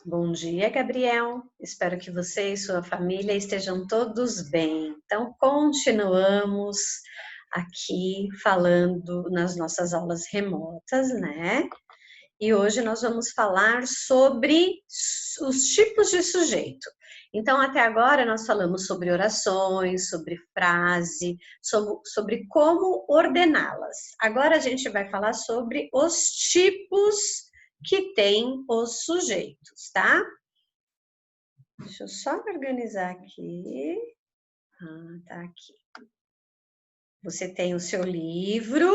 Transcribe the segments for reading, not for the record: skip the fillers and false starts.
Bom dia, Gabriel. Espero que você e sua família estejam todos bem. Então, continuamos aqui falando nas nossas aulas remotas, né? E hoje nós vamos falar sobre os tipos de sujeito. Então, até agora nós falamos sobre orações, sobre frase, sobre como ordená-las. Agora a gente vai falar sobre os tipos que tem os sujeitos, tá? Deixa eu só me organizar aqui. Tá aqui. Você tem o seu livro.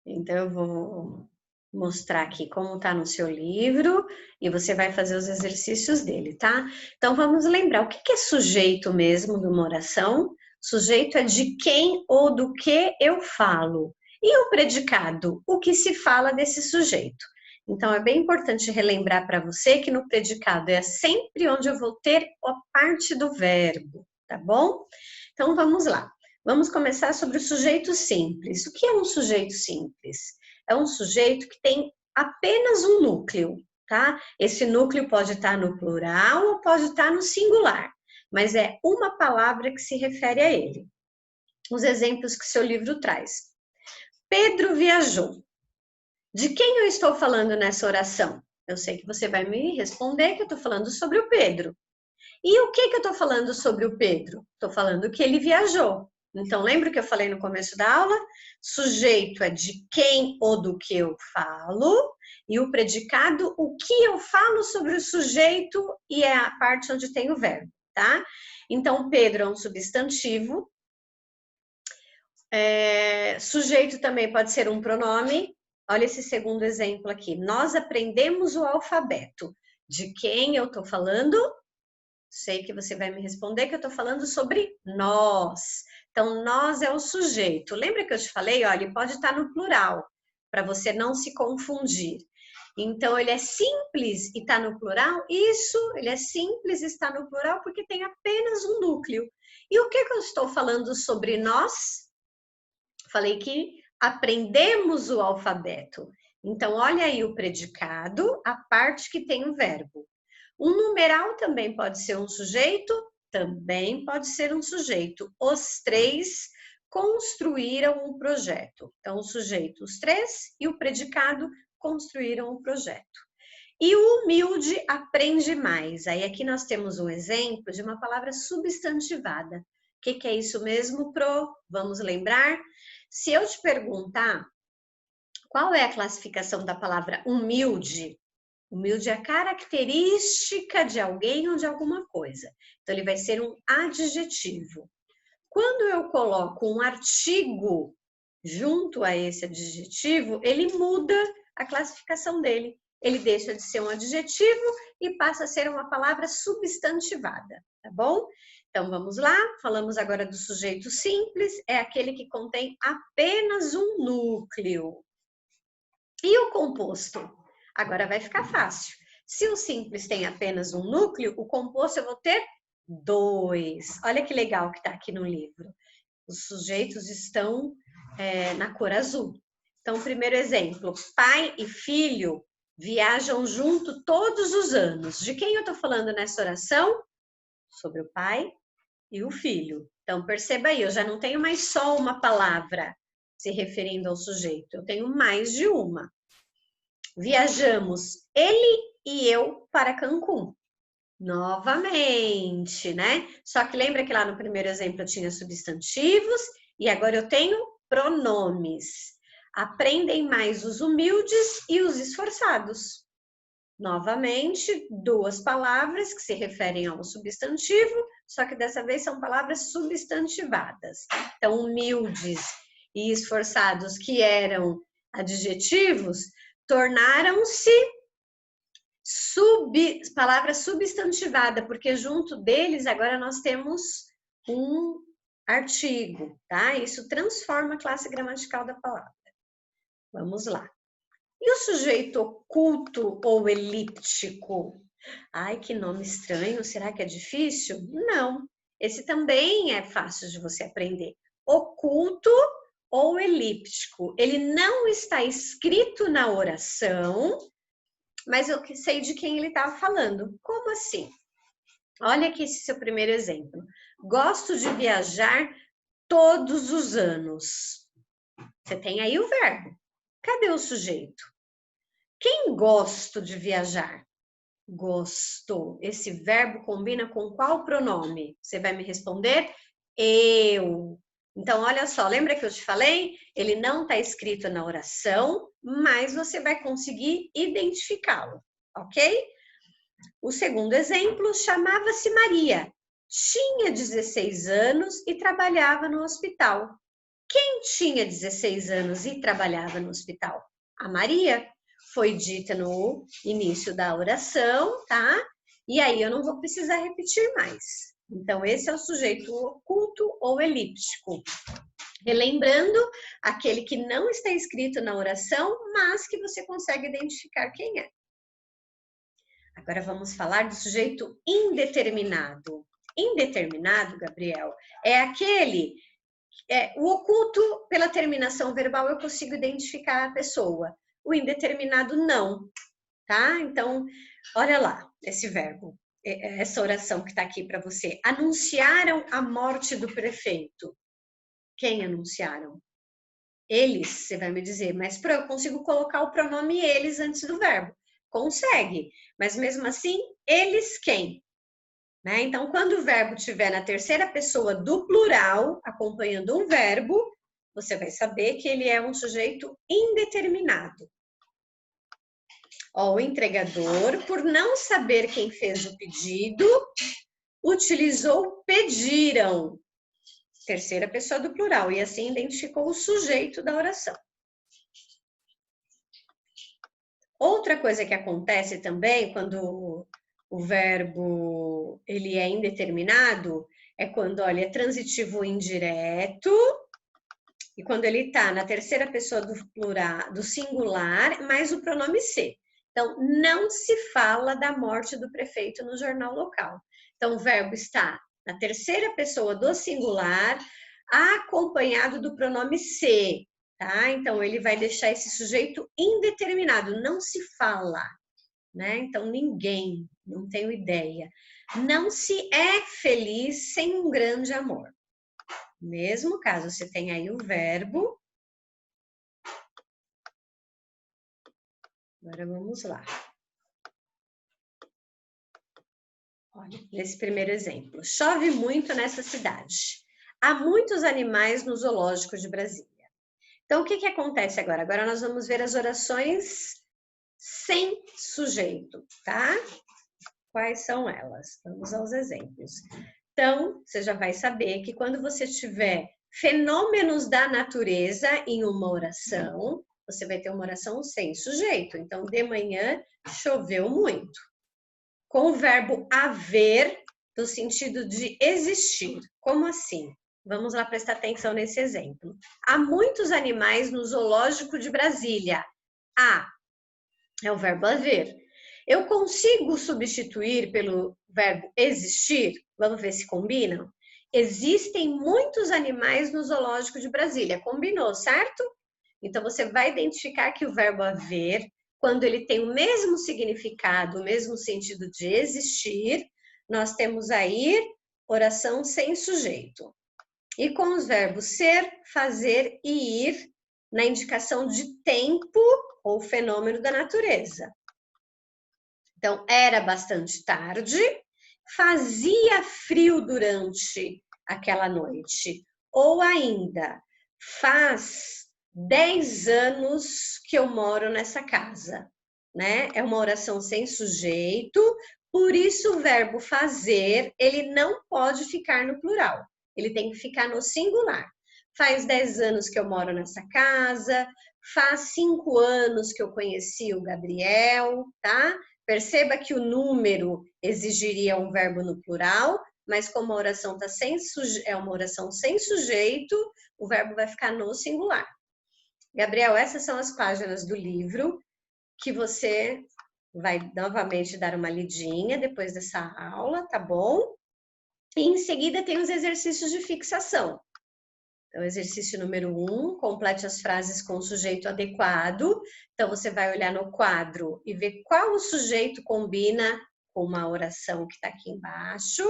Então, eu vou mostrar aqui como tá no seu livro e você vai fazer os exercícios dele, tá? Então, vamos lembrar, o que é sujeito mesmo de uma oração? Sujeito é de quem ou do que eu falo. E o predicado? O que se fala desse sujeito? Então, é bem importante relembrar para você que no predicado é sempre onde eu vou ter a parte do verbo, tá bom? Então, vamos lá. Vamos começar sobre o sujeito simples. O que é um sujeito simples? É um sujeito que tem apenas um núcleo, tá? Esse núcleo pode estar no plural ou pode estar no singular, mas é uma palavra que se refere a ele. Os exemplos que seu livro traz. Pedro viajou. De quem eu estou falando nessa oração? Eu sei que você vai me responder que eu estou falando sobre o Pedro. E o que eu estou falando sobre o Pedro? Estou falando que ele viajou. Então, lembra que eu falei no começo da aula? Sujeito é de quem ou do que eu falo, e o predicado, o que eu falo sobre o sujeito, e é a parte onde tem o verbo, tá? Então, Pedro é um substantivo. Sujeito também pode ser um pronome. Olha esse segundo exemplo aqui. Nós aprendemos o alfabeto. De quem eu estou falando? Sei que você vai me responder que eu estou falando sobre nós. Então, nós é o sujeito. Lembra que eu te falei? Olha, ele pode estar no plural, para você não se confundir. Então, ele é simples e está no plural? Isso, ele é simples e está no plural porque tem apenas um núcleo. E o que eu estou falando sobre nós? Falei que aprendemos o alfabeto. Então, olha aí o predicado, a parte que tem o verbo. Um numeral também pode ser um sujeito? Também pode ser um sujeito. Os três construíram o projeto. Então, o sujeito, os três, e o predicado construíram o projeto. E o humilde aprende mais. Aí aqui nós temos um exemplo de uma palavra substantivada. O que é isso mesmo, Pro? Vamos lembrar? Se eu te perguntar qual é a classificação da palavra humilde, humilde é a característica de alguém ou de alguma coisa. Então, ele vai ser um adjetivo. Quando eu coloco um artigo junto a esse adjetivo, ele muda a classificação dele. Ele deixa de ser um adjetivo e passa a ser uma palavra substantivada, tá bom? Então, vamos lá. Falamos agora do sujeito simples, é aquele que contém apenas um núcleo. E o composto? Agora vai ficar fácil. Se o simples tem apenas um núcleo, o composto eu vou ter dois. Olha que legal que está aqui no livro. Os sujeitos estão na cor azul. Então, primeiro exemplo, pai e filho viajam junto todos os anos. De quem eu estou falando nessa oração? Sobre o pai e o filho. Então, perceba aí, eu já não tenho mais só uma palavra se referindo ao sujeito, eu tenho mais de uma. Viajamos, ele e eu, para Cancún. Novamente, né? Só que lembra que lá no primeiro exemplo eu tinha substantivos e agora eu tenho pronomes. Aprendem mais os humildes e os esforçados. Novamente, duas palavras que se referem ao substantivo, só que dessa vez são palavras substantivadas. Então, humildes e esforçados, que eram adjetivos, tornaram-se palavra substantivada, porque junto deles agora nós temos um artigo, tá? Isso transforma a classe gramatical da palavra. Vamos lá. E o sujeito oculto ou elíptico? Ai, que nome estranho, será que é difícil? Não, esse também é fácil de você aprender. Oculto ou elíptico, ele não está escrito na oração, mas eu sei de quem ele estava falando. Como assim? Olha aqui esse seu primeiro exemplo. Gosto de viajar todos os anos. Você tem aí o verbo. Cadê o sujeito? Quem gosto de viajar? Gosto. Esse verbo combina com qual pronome? Você vai me responder? Eu. Então, olha só, lembra que eu te falei? Ele não está escrito na oração, mas você vai conseguir identificá-lo, ok? O segundo exemplo chamava-se Maria. Tinha 16 anos e trabalhava no hospital. Quem tinha 16 anos e trabalhava no hospital? A Maria. Foi dita no início da oração, tá? E aí eu não vou precisar repetir mais. Então, esse é o sujeito oculto ou elíptico. Relembrando, aquele que não está escrito na oração, mas que você consegue identificar quem é. Agora vamos falar do sujeito indeterminado. Indeterminado, Gabriel, é aquele... o oculto, pela terminação verbal, eu consigo identificar a pessoa. O indeterminado, não, tá? Então, olha lá, esse verbo, essa oração que está aqui para você. Anunciaram a morte do prefeito. Quem anunciaram? Eles, você vai me dizer, mas eu consigo colocar o pronome eles antes do verbo. Consegue, mas mesmo assim, eles quem? Né? Então, quando o verbo estiver na terceira pessoa do plural, acompanhando um verbo, você vai saber que ele é um sujeito indeterminado. Ó, o entregador, por não saber quem fez o pedido, utilizou pediram, terceira pessoa do plural, e assim identificou o sujeito da oração. Outra coisa que acontece também quando o verbo ele é indeterminado é quando, olha, é transitivo indireto e quando ele está na terceira pessoa do plural, do singular, mais o pronome se. Então, não se fala da morte do prefeito no jornal local. Então, o verbo está na terceira pessoa do singular, acompanhado do pronome se, tá? Então, ele vai deixar esse sujeito indeterminado, não se fala, né? Então, ninguém, não tenho ideia. Não se é feliz sem um grande amor. Mesmo caso você tenha aí o verbo. Agora vamos lá. Olha, nesse primeiro exemplo. Chove muito nessa cidade. Há muitos animais no zoológico de Brasília. Então, o que acontece agora? Agora nós vamos ver as orações sem sujeito, tá? Quais são elas? Vamos aos exemplos. Então, você já vai saber que quando você tiver fenômenos da natureza em uma oração, você vai ter uma oração sem sujeito. Então, de manhã choveu muito. Com o verbo haver, no sentido de existir. Como assim? Vamos lá prestar atenção nesse exemplo. Há muitos animais no zoológico de Brasília. Há é o verbo haver. Eu consigo substituir pelo verbo existir? Vamos ver se combinam? Existem muitos animais no zoológico de Brasília. Combinou, certo? Então, você vai identificar que o verbo haver, quando ele tem o mesmo significado, o mesmo sentido de existir, nós temos aí oração sem sujeito. E com os verbos ser, fazer e ir, na indicação de tempo ou fenômeno da natureza. Então, era bastante tarde, fazia frio durante aquela noite. Ou ainda, faz 10 anos que eu moro nessa casa, né? É uma oração sem sujeito, por isso o verbo fazer, ele não pode ficar no plural, ele tem que ficar no singular. Faz 10 anos que eu moro nessa casa, faz 5 anos que eu conheci o Gabriel, tá? Perceba que o número exigiria um verbo no plural, mas como a oração é uma oração sem sujeito, o verbo vai ficar no singular. Gabriel, essas são as páginas do livro que você vai novamente dar uma lidinha depois dessa aula, tá bom? E em seguida tem os exercícios de fixação. Então, exercício número 1, complete as frases com o sujeito adequado. Então, você vai olhar no quadro e ver qual o sujeito combina com uma oração que está aqui embaixo.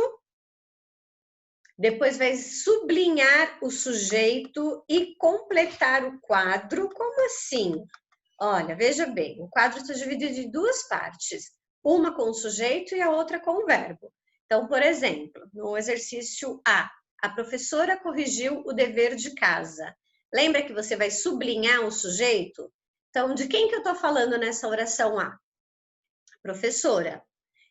Depois vai sublinhar o sujeito e completar o quadro. Como assim? Olha, veja bem, o quadro está dividido em duas partes. Uma com o sujeito e a outra com o verbo. Então, por exemplo, no exercício A professora corrigiu o dever de casa. Lembra que você vai sublinhar o sujeito? Então, de quem que eu estou falando nessa oração A? Professora.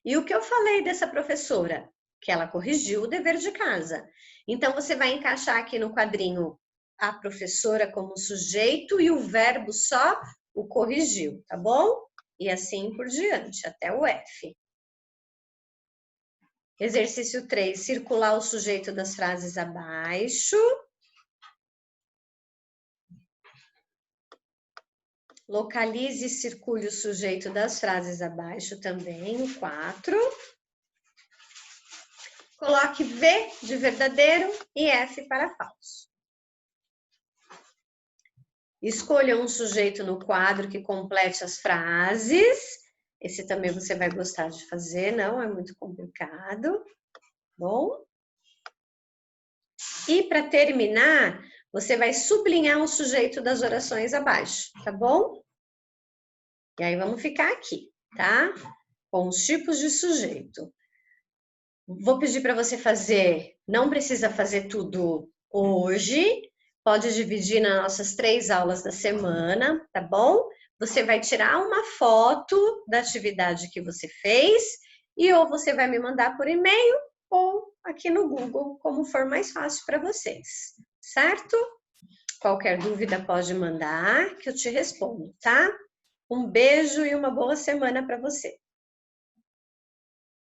E o que eu falei dessa professora? Que ela corrigiu o dever de casa. Então, você vai encaixar aqui no quadrinho a professora como sujeito e o verbo só o corrigiu, tá bom? E assim por diante, até o F. Exercício 3, circular o sujeito das frases abaixo. Localize e circule o sujeito das frases abaixo também, o 4. Coloque V de verdadeiro e F para falso. Escolha um sujeito no quadro que complete as frases. Esse também você vai gostar de fazer, não é muito complicado. Bom? E para terminar, você vai sublinhar o sujeito das orações abaixo, tá bom? E aí vamos ficar aqui, tá? Com os tipos de sujeito. Vou pedir para você fazer, não precisa fazer tudo hoje, pode dividir nas nossas 3 aulas da semana, tá bom? Você vai tirar uma foto da atividade que você fez e ou você vai me mandar por e-mail ou aqui no Google, como for mais fácil para vocês, certo? Qualquer dúvida pode mandar que eu te respondo, tá? Um beijo e uma boa semana para você.